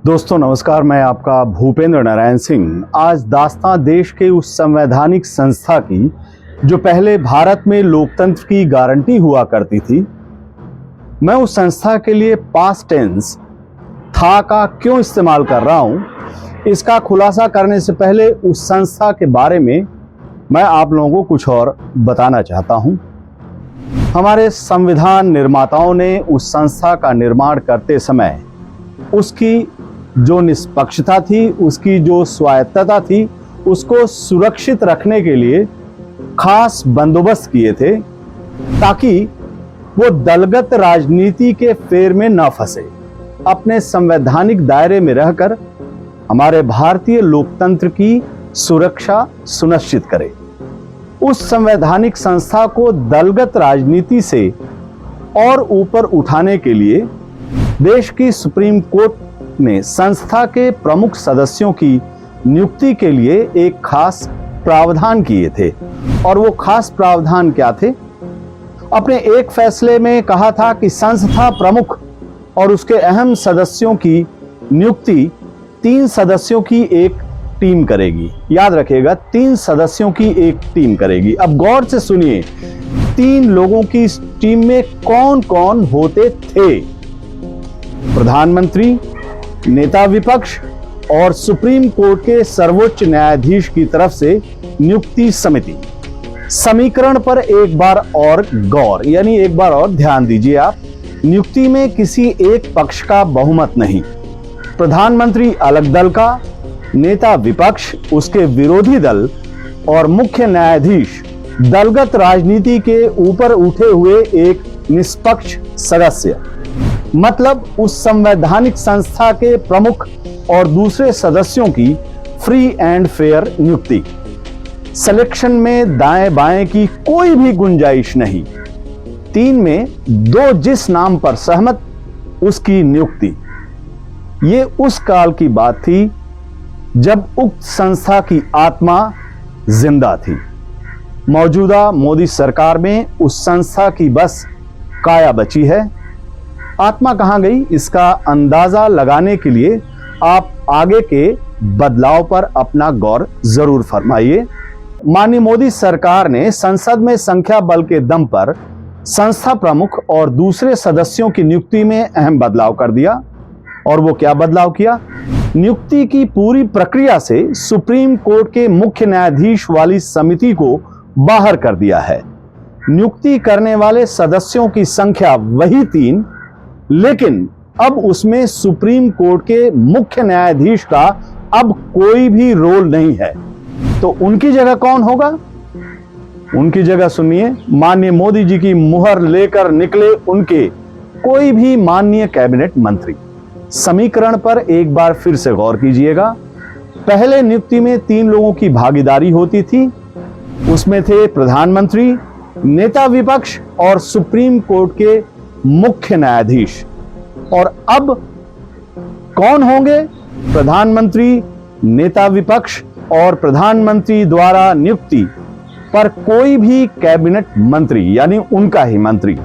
दोस्तों नमस्कार, मैं आपका भूपेंद्र नारायण सिंह। आज दास्तां देश के उस संवैधानिक संस्था की जो पहले भारत में लोकतंत्र की गारंटी हुआ करती थी। मैं उस संस्था के लिए पास्ट टेंस था का क्यों इस्तेमाल कर रहा हूं, इसका खुलासा करने से पहले उस संस्था के बारे में मैं आप लोगों को कुछ और बताना चाहता हूं। हमारे संविधान निर्माताओं ने उस संस्था का निर्माण करते समय उसकी जो निष्पक्षता थी, उसकी जो स्वायत्तता थी, उसको सुरक्षित रखने के लिए खास बंदोबस्त किए थे ताकि वो दलगत राजनीति के फेर में न फंसे, अपने संवैधानिक दायरे में रहकर हमारे भारतीय लोकतंत्र की सुरक्षा सुनिश्चित करे। उस संवैधानिक संस्था को दलगत राजनीति से और ऊपर उठाने के लिए देश की सुप्रीम कोर्ट ने संस्था के प्रमुख सदस्यों की नियुक्ति के लिए एक खास प्रावधान किए थे। और वो खास प्रावधान क्या थे? अपने एक फैसले में कहा था कि संस्था प्रमुख और उसके अहम सदस्यों की नियुक्ति 3 सदस्यों की एक टीम करेगी। याद रखिएगा, 3 सदस्यों की एक टीम करेगी। अब गौर से सुनिए, 3 लोगों की इस टीम में कौन कौन होते थे? प्रधानमंत्री, नेता विपक्ष और सुप्रीम कोर्ट के सर्वोच्च न्यायाधीश की तरफ से नियुक्ति समिति। समीकरण पर एक बार और गौर, यानी एक बार और ध्यान दीजिए आप। नियुक्ति में किसी एक पक्ष का बहुमत नहीं। प्रधानमंत्री अलग दल का, नेता विपक्ष, उसके विरोधी दल और मुख्य न्यायाधीश दलगत राजनीति के ऊपर उठे हुए एक निष्पक्ष सदस्य। मतलब उस संवैधानिक संस्था के प्रमुख और दूसरे सदस्यों की फ्री एंड फेयर नियुक्ति। सिलेक्शन में दाएं बाएं की कोई भी गुंजाइश नहीं। 3 में 2 जिस नाम पर सहमत, उसकी नियुक्ति। ये उस काल की बात थी जब उक्त संस्था की आत्मा जिंदा थी। मौजूदा मोदी सरकार में उस संस्था की बस काया बची है। आत्मा कहां गई, इसका अंदाजा लगाने के लिए आप आगे के बदलाव पर अपना गौर जरूर फरमाइए। माननीय मोदी सरकार ने संसद में संख्या बल के दम पर संस्था प्रमुख और दूसरे सदस्यों की नियुक्ति में अहम बदलाव कर दिया। और वो क्या बदलाव किया? नियुक्ति की पूरी प्रक्रिया से सुप्रीम कोर्ट के मुख्य न्यायाधीश वाली समिति को बाहर कर दिया है। नियुक्ति करने वाले सदस्यों की संख्या वही 3, लेकिन अब उसमें सुप्रीम कोर्ट के मुख्य न्यायाधीश का अब कोई भी रोल नहीं है। तो उनकी जगह कौन होगा? उनकी जगह सुनिए, माननीय मोदी जी की मुहर लेकर निकले उनके कोई भी माननीय कैबिनेट मंत्री। समीकरण पर एक बार फिर से गौर कीजिएगा। पहले नियुक्ति में 3 लोगों की भागीदारी होती थी। उसमें थे प्रधानमंत्री, नेता विपक्ष और सुप्रीम कोर्ट के मुख्य न्यायाधीश। और अब कौन होंगे? प्रधानमंत्री, नेता विपक्ष और प्रधानमंत्री द्वारा नियुक्ति पर कोई भी कैबिनेट मंत्री, यानी उनका ही मंत्री।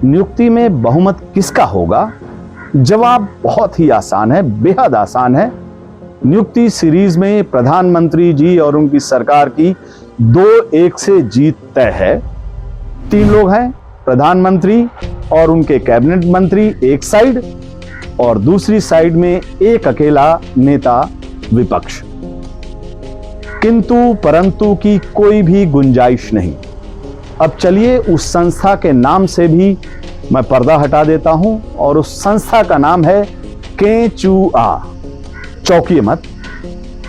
नियुक्ति में बहुमत किसका होगा? जवाब बहुत ही आसान है, बेहद आसान है। नियुक्ति सीरीज में प्रधानमंत्री जी और उनकी सरकार की 2-1 से जीत तय है। 3 लोग हैं, प्रधानमंत्री और उनके कैबिनेट मंत्री एक साइड, और दूसरी साइड में एक अकेला नेता विपक्ष। किंतु परंतु की कोई भी गुंजाइश नहीं। अब चलिए उस संस्था के नाम से भी मैं पर्दा हटा देता हूं, और उस संस्था का नाम है केचुआ। चौंकिए मत,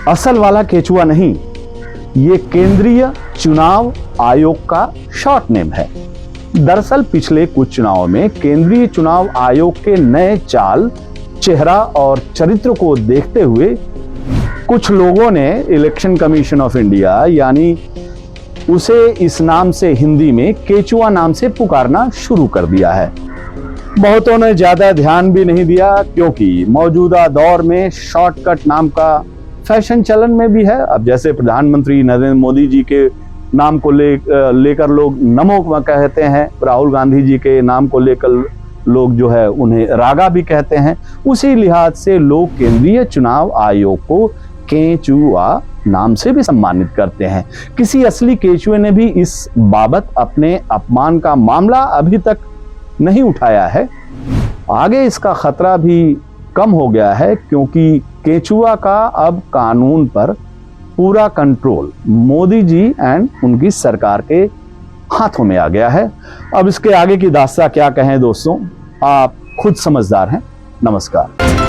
असल वाला केचुआ नहीं, ये केंद्रीय चुनाव आयोग का शॉर्ट नेम है। दरअसल पिछले कुछ चुनावों में केंद्रीय चुनाव आयोग के नए चाल, चेहरा और चरित्र को देखते हुए कुछ लोगों ने इलेक्शन कमीशन ऑफ इंडिया, यानी उसे इस नाम से हिंदी में केचुआ नाम से पुकारना शुरू कर दिया है। बहुतों ने ज्यादा ध्यान भी नहीं दिया, क्योंकि मौजूदा दौर में शॉर्टकट नाम का फैशन चलन में भी है। अब जैसे प्रधानमंत्री नरेंद्र मोदी जी के नाम को लेकर लोग नमो कहते हैं, राहुल गांधी जी के नाम को लेकर लोग जो है उन्हें रागा भी कहते हैं। उसी लिहाज से लोग केंद्रीय चुनाव आयोग को केंचुआ नाम से भी सम्मानित करते हैं। किसी असली केंचुए ने भी इस बाबत अपने अपमान का मामला अभी तक नहीं उठाया है। आगे इसका खतरा भी कम हो गया है, क्योंकि केंचुआ का अब कानून पर पूरा कंट्रोल मोदी जी एंड उनकी सरकार के हाथों में आ गया है। अब इसके आगे की दास्तां क्या कहें दोस्तों, आप खुद समझदार हैं। नमस्कार।